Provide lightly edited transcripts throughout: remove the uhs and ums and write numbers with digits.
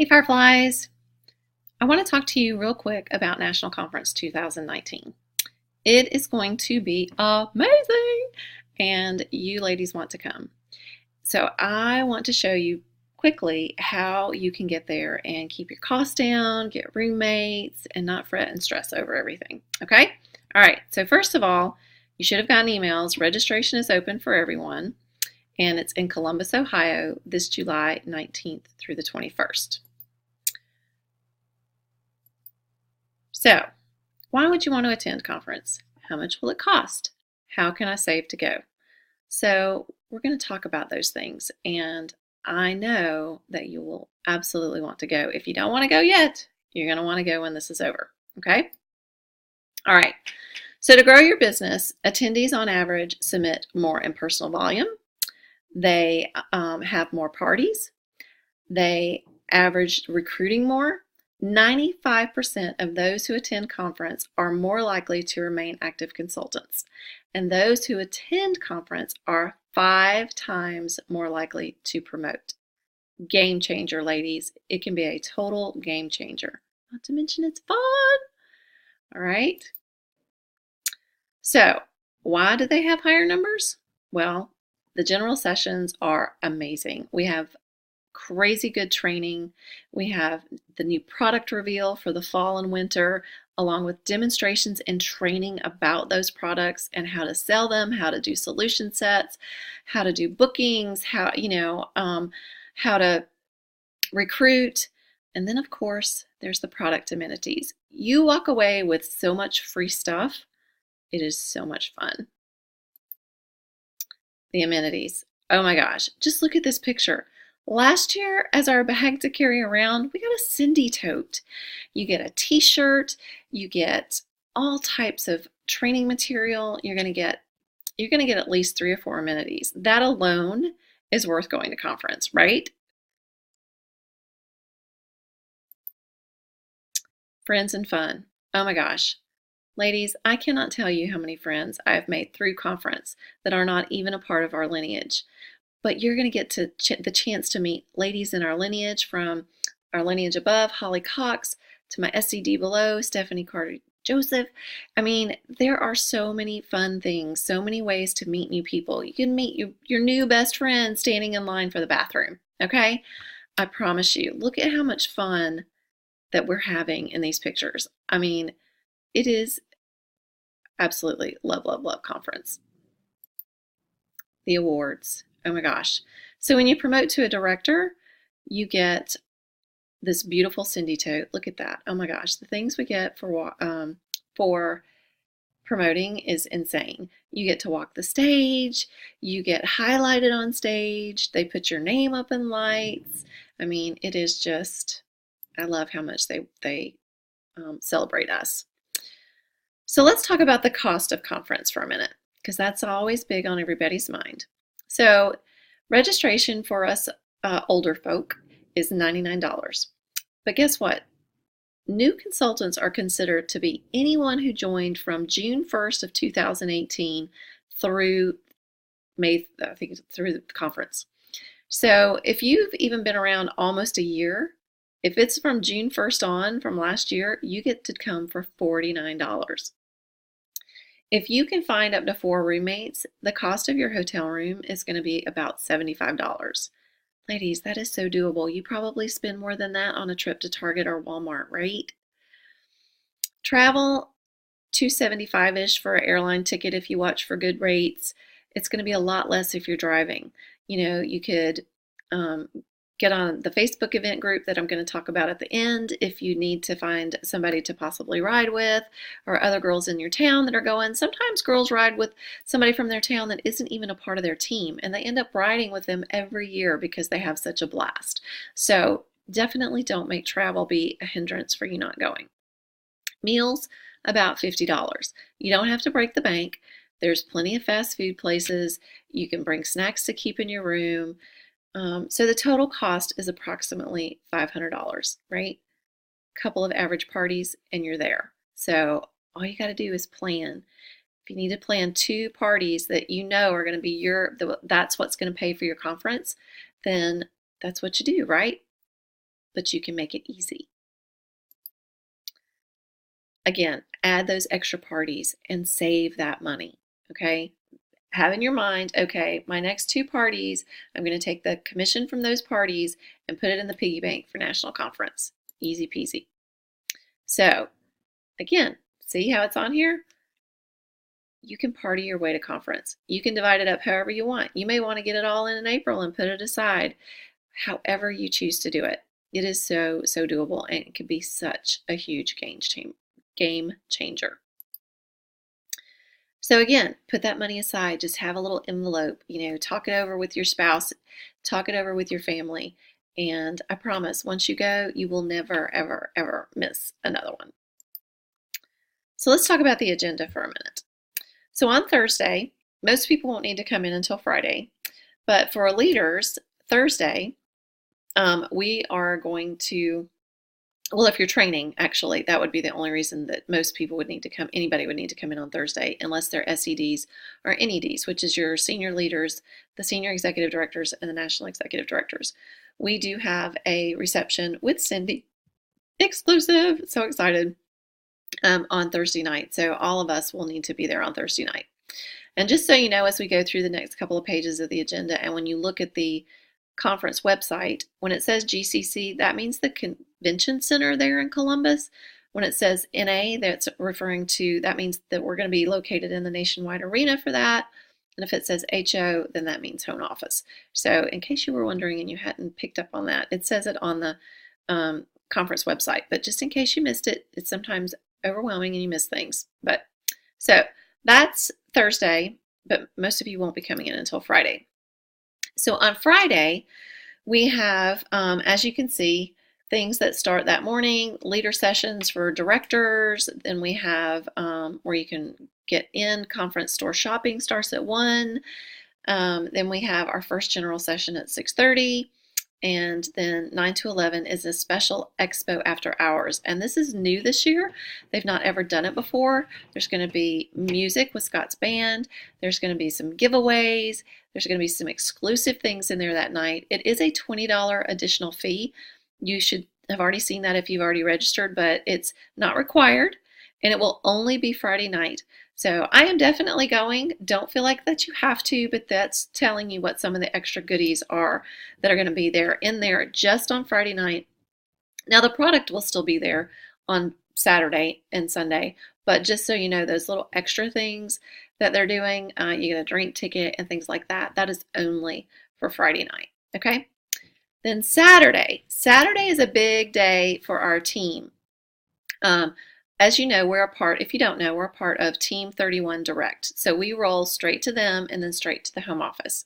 Hey Fireflies, I want to talk to you real quick about National Conference 2019. It is going to be amazing and you ladies want to come. So I want to show you quickly how you can get there and keep your costs down, get roommates, and not fret and stress over everything. Okay? All right, so first of all, you should have gotten emails. Registration is open for everyone and it's in Columbus, Ohio this July 19th through the 21st. So, why would you want to attend conference? How much will it cost? How can I save to go? So, we're going to talk about those things, and I know that you will absolutely want to go. If you don't want to go yet, you're going to want to go when this is over. Okay? All right. So, to grow your business, attendees on average submit more in personal volume. They have more parties. They average recruiting more. 95% of those who attend conference are more likely to remain active consultants, and those who attend conference are 5 times more likely to promote. Game changer, ladies. It can be a total game changer. Not to mention it's fun. All right. So, why do they have higher numbers? Well, the general sessions are amazing. We have crazy good training. We have the new product reveal for the fall and winter, along with demonstrations and training about those products and how to sell them, how to do solution sets, how to do bookings, how to recruit. And then, of course, there's the product amenities. You walk away with so much free stuff. It is so much fun. The amenities. Oh my gosh, just look at this picture. Last year, as our bag to carry around, we got a Cindy tote. You get a t-shirt, you get all types of training material. You're gonna get at least 3 or 4 amenities. That alone is worth going to conference, right? Friends and fun. Oh my gosh. Ladies, I cannot tell you how many friends I have made through conference that are not even a part of our lineage. But you're going to get the chance to meet ladies in our lineage, from our lineage above, Holly Cox, to my SCD below, Stephanie Carter Joseph. I mean, there are so many fun things, so many ways to meet new people. You can meet your new best friend standing in line for the bathroom, okay? I promise you, look at how much fun that we're having in these pictures. I mean, it is absolutely love, love, love conference. The awards. Oh my gosh. So when you promote to a director, you get this beautiful Cindy tote. Look at that. Oh my gosh. The things we get for promoting is insane. You get to walk the stage. You get highlighted on stage. They put your name up in lights. I mean, it is just, I love how much they celebrate us. So let's talk about the cost of conference for a minute, because that's always big on everybody's mind. So registration for us older folk is $99. But guess what? New consultants are considered to be anyone who joined from June 1st of 2018 through May, I think through the conference. So if you've even been around almost a year, if it's from June 1st on from last year, you get to come for $49. If you can find up to 4 roommates, the cost of your hotel room is going to be about $75. Ladies, that is so doable. You probably spend more than that on a trip to Target or Walmart, right? Travel, $275-ish for an airline ticket if you watch for good rates. It's going to be a lot less if you're driving. You know, you could get on the Facebook event group that I'm going to talk about at the end if you need to find somebody to possibly ride with, or other girls in your town that are going. Sometimes girls ride with somebody from their town that isn't even a part of their team, and they end up riding with them every year because they have such a blast. So definitely don't make travel be a hindrance for you not going. Meals, about $50. You don't have to break the bank. There's plenty of fast food places. You can bring snacks to keep in your room. So the total cost is approximately $500, right? Couple of average parties and you're there. So all you got to do is plan. If you need to plan 2 parties that you know are going to be that's what's going to pay for your conference, then that's what you do, right? but you can make it easy. Again, add those extra parties and save that money, okay? Have in your mind, okay, my next 2 parties, I'm going to take the commission from those parties and put it in the piggy bank for national conference. Easy peasy. So, again, see how it's on here? You can party your way to conference. You can divide it up however you want. You may want to get it all in April and put it aside. However you choose to do it. It is so doable, and it can be such a huge game changer. So again, put that money aside. Just have a little envelope, talk it over with your spouse, talk it over with your family. And I promise, once you go, you will never, ever, ever miss another one. So let's talk about the agenda for a minute. So on Thursday, most people won't need to come in until Friday. But for leaders, Thursday, we are going to, well, if you're training, actually, that would be the only reason that most people would need to come, anybody would need to come in on Thursday, unless they're SEDs or NEDs, which is your senior leaders, the senior executive directors, and the national executive directors. We do have a reception with Cindy, exclusive, so excited, on Thursday night. So all of us will need to be there on Thursday night. And just so you know, as we go through the next couple of pages of the agenda, and when you look at the conference website, when it says GCC, that means the convention center there in Columbus. When it says NA, that's referring to, that means that we're going to be located in the Nationwide Arena for that. And if it says HO, then that means home office. So in case you were wondering and you hadn't picked up on that, it says it on the conference website. But just in case you missed it, it's sometimes overwhelming and you miss things. But so that's Thursday, but most of you won't be coming in until Friday. So on Friday, we have, as you can see, things that start that morning, leader sessions for directors. Then we have where you can get in, conference store shopping starts at 1. Then we have our first general session at 6:30. And then 9 to 11 is a special expo after hours. And this is new this year. They've not ever done it before. There's going to be music with Scott's band. There's going to be some giveaways. There's going to be some exclusive things in there that night. It is a $20 additional fee. You should have already seen that if you've already registered, but it's not required. And it will only be Friday night. So I am definitely going. Don't feel like that you have to, but that's telling you what some of the extra goodies are that are going to be there in there just on Friday night. Now the product will still be there on Saturday and Sunday, but just so you know, those little extra things that they're doing, you get a drink ticket and things like that, that is only for Friday night, okay? Then Saturday. Saturday is a big day for our team. As you know, if you don't know, we're a part of Team 31 Direct. So we roll straight to them and then straight to the home office.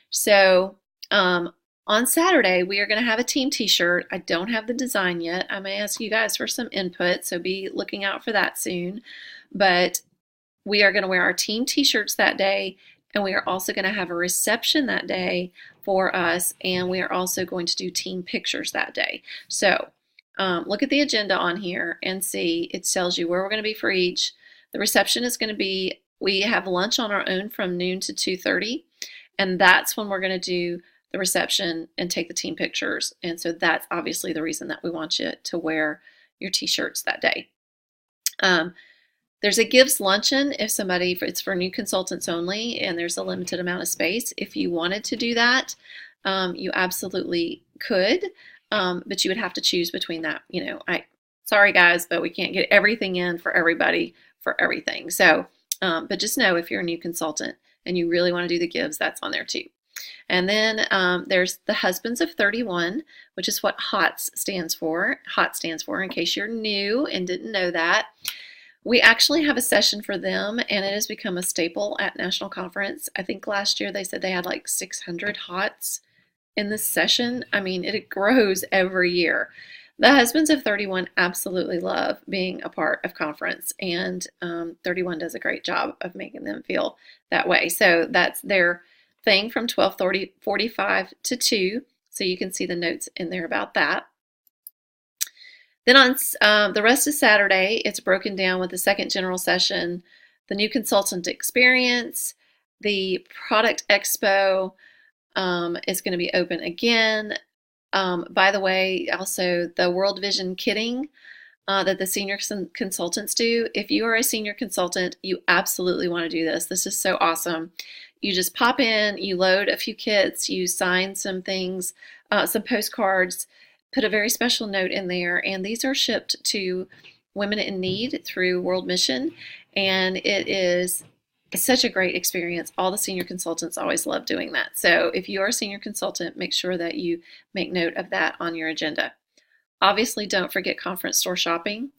So on Saturday, we are going to have a team t-shirt. I don't have the design yet. I may ask you guys for some input, so be looking out for that soon. But we are going to wear our team t-shirts that day, and we are also going to have a reception that day for us, and we are also going to do team pictures that day. So look at the agenda on here and see, it tells you where we're going to be for each. The reception is going to be, we have lunch on our own from noon to 2:30, and that's when we're going to do the reception and take the team pictures. And so that's obviously the reason that we want you to wear your t-shirts that day. There's a Gives Luncheon if somebody, it's for new consultants only, and there's a limited amount of space. If you wanted to do that, you absolutely could. But you would have to choose between that. Sorry guys, but we can't get everything in for everybody for everything. So, but just know if you're a new consultant and you really want to do the gives, that's on there too. And then there's the Husbands of 31, which is what HOTS stands for. HOT stands for, in case you're new and didn't know that. We actually have a session for them, and it has become a staple at National Conference. I think last year they said they had like 600 HOTS in this session. I mean, it grows every year. The Husbands of 31 absolutely love being a part of conference, and 31 does a great job of making them feel that way. So that's their thing from 12:45 to 2. So you can see the notes in there about that. Then on the rest of Saturday, it's broken down with the second general session, the new consultant experience, the product expo is going to be open again. By the way, also the World Vision kitting that the senior consultants do. If you are a senior consultant, you absolutely want to do this. This is so awesome. You just pop in, you load a few kits, you sign some things, some postcards, put a very special note in there, and these are shipped to women in need through World Mission, and it is such a great experience. All the senior consultants always love doing that. So if you are a senior consultant, make sure that you make note of that on your agenda. Obviously, don't forget conference store shopping.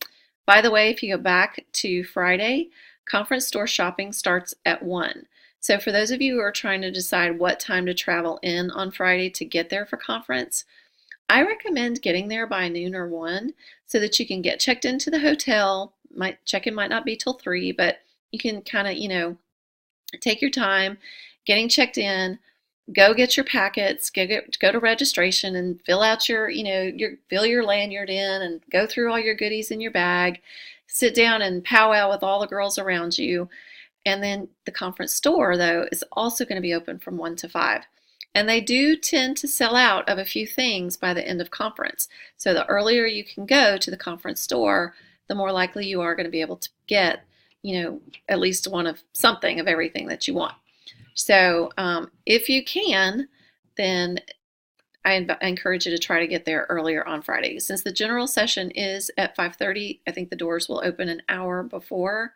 By the way, if you go back to Friday, conference store shopping starts at 1. So for those of you who are trying to decide what time to travel in on Friday to get there for conference, I recommend getting there by noon or 1 so that you can get checked into the hotel. Check-in might not be till 3, but you can kind of, take your time getting checked in. Go get your packets, go to registration and fill out fill your lanyard in and go through all your goodies in your bag. Sit down and powwow with all the girls around you. And then the conference store, though, is also going to be open from 1 to 5. And they do tend to sell out of a few things by the end of conference. So the earlier you can go to the conference store, the more likely you are going to be able to get, at least one of something of everything that you want. So if you can, then I encourage you to try to get there earlier on Friday. Since the general session is at 5:30, I think the doors will open an hour before,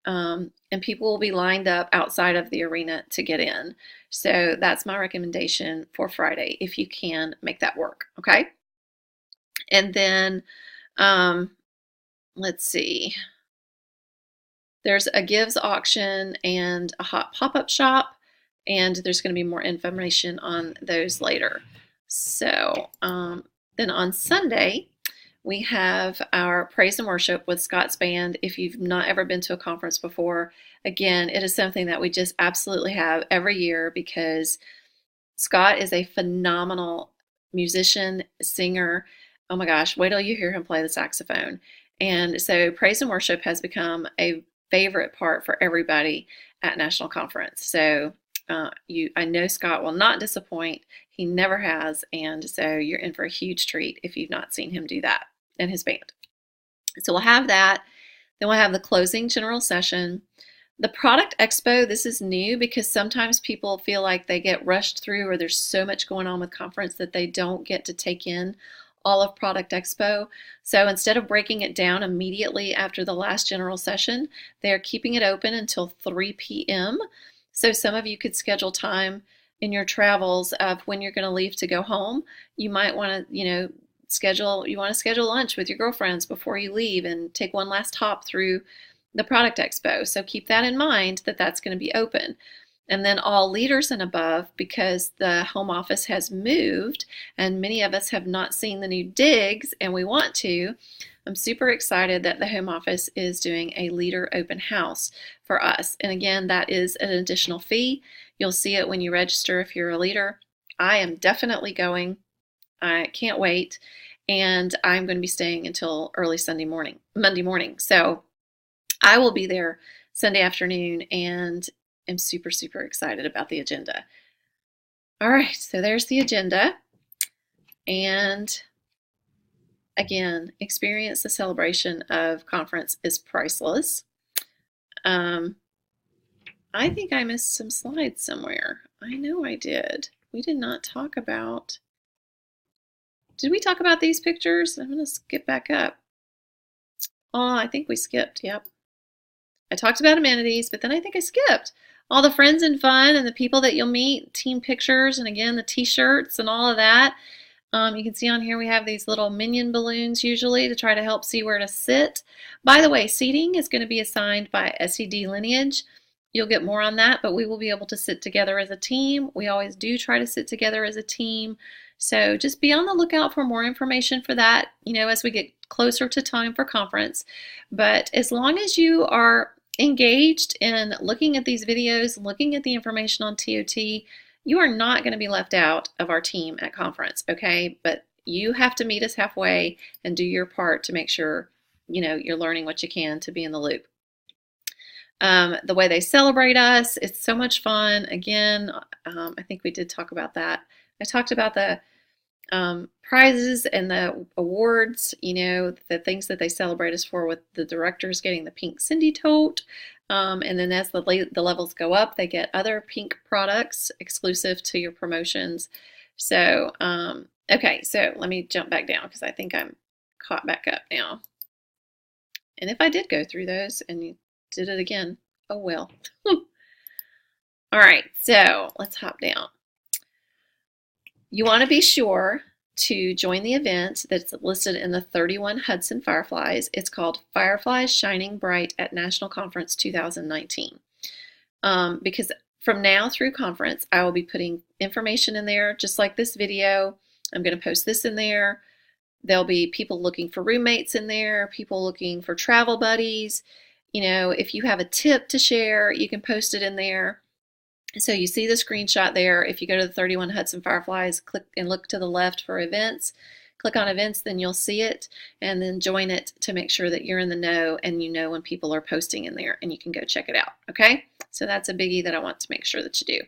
and people will be lined up outside of the arena to get in. So that's my recommendation for Friday, if you can make that work, okay? And then, let's see. There's a Gives auction and a hot pop-up shop, and there's going to be more information on those later. So then on Sunday, we have our praise and worship with Scott's band. If you've not ever been to a conference before, again, it is something that we just absolutely have every year because Scott is a phenomenal musician, singer. Oh my gosh, wait till you hear him play the saxophone. And so praise and worship has become a favorite part for everybody at National Conference. So I know Scott will not disappoint. He never has, and so you're in for a huge treat if you've not seen him do that and his band. So we'll have that. Then we'll have the closing general session. The product expo, this is new because sometimes people feel like they get rushed through or there's so much going on with conference that they don't get to take in all of Product Expo. So instead of breaking it down immediately after the last general session, they're keeping it open until 3 p.m. So some of you could schedule time in your travels of when you're going to leave to go home. You might want to, schedule lunch with your girlfriends before you leave and take one last hop through the Product Expo. So keep that in mind that that's going to be open. And then all leaders and above, because the home office has moved and many of us have not seen the new digs and we want to, I'm super excited that the home office is doing a leader open house for us. And again, that is an additional fee. You'll see it when you register if you're a leader. I am definitely going. I can't wait. And I'm going to be staying until early Monday morning. So I will be there Sunday afternoon and am super, super excited about the agenda. All right, so there's the agenda. And again, experience the celebration of conference is priceless. I think I missed some slides somewhere. I know I did. We did not talk about... Did we talk about these pictures? I'm going to skip back up. Oh, I think we skipped, yep. I talked about amenities, but then I think I skipped. All the friends and fun and the people that you'll meet, team pictures, and again, the t-shirts and all of that. You can see on here we have these little minion balloons usually to try to help see where to sit. By the way, seating is going to be assigned by SED Lineage. You'll get more on that, but we will be able to sit together as a team. We always do try to sit together as a team. So just be on the lookout for more information for that, as we get closer to time for conference. But as long as you are engaged in looking at these videos, looking at the information on TOT, you are not going to be left out of our team at conference, okay? But you have to meet us halfway and do your part to make sure, you're learning what you can to be in the loop. The way they celebrate us, it's so much fun. Again, I think we did talk about that. I talked about the prizes and the awards, the things that they celebrate us for, with the directors getting the pink Cindy tote. And then as the levels go up, they get other pink products exclusive to your promotions. So, okay, so let me jump back down because I think I'm caught back up now. And if I did go through those and you did it again, oh well. All right, so let's hop down. You want to be sure to join the event that's listed in the 31 Hudson Fireflies. It's called Fireflies Shining Bright at National Conference 2019. Because from now through conference, I will be putting information in there, just like this video. I'm going to post this in there. There'll be people looking for roommates in there, people looking for travel buddies. If you have a tip to share, you can post it in there. So you see the screenshot there. If you go to the 31 Hudson Fireflies, click and look to the left for events. Click on events, then you'll see it, and then join it to make sure that you're in the know and you know when people are posting in there, and you can go check it out, okay? So that's a biggie that I want to make sure that you do.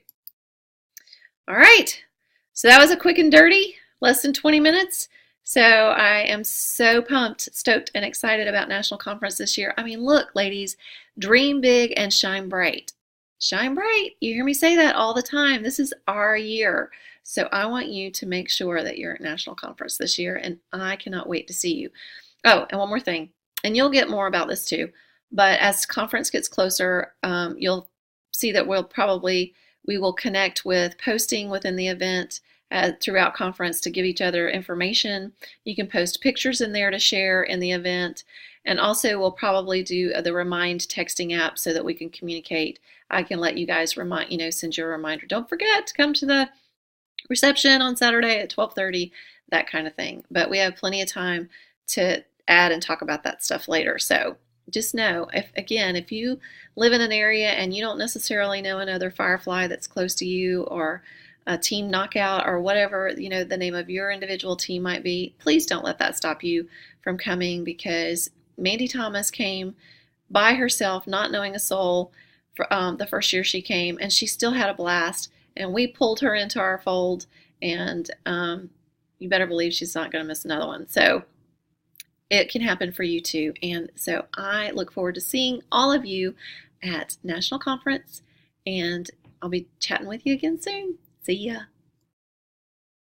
All right, so that was a quick and dirty, less than 20 minutes. So I am so pumped, stoked, and excited about National Conference this year. I mean, look, ladies, dream big and shine bright. Shine bright. You hear me say that all the time. This is our year. So I want you to make sure that you're at National Conference this year, and I cannot wait to see you. Oh, and one more thing, and you'll get more about this too, but as conference gets closer, you'll see that we will connect with posting within the event throughout conference to give each other information. You can post pictures in there to share in the event, and also we'll probably do the Remind texting app so that we can communicate. I can let you guys send you a reminder. Don't forget to come to the reception on Saturday at 12:30, that kind of thing. But we have plenty of time to add and talk about that stuff later. So just know, if you live in an area and you don't necessarily know another Firefly that's close to you, or a team knockout, or whatever the name of your individual team might be, please don't let that stop you from coming, because Mandy Thomas came by herself, not knowing a soul, for the first year she came, and she still had a blast, and we pulled her into our fold, and you better believe she's not going to miss another one. So it can happen for you too. And so I look forward to seeing all of you at National Conference, and I'll be chatting with you again soon. See ya.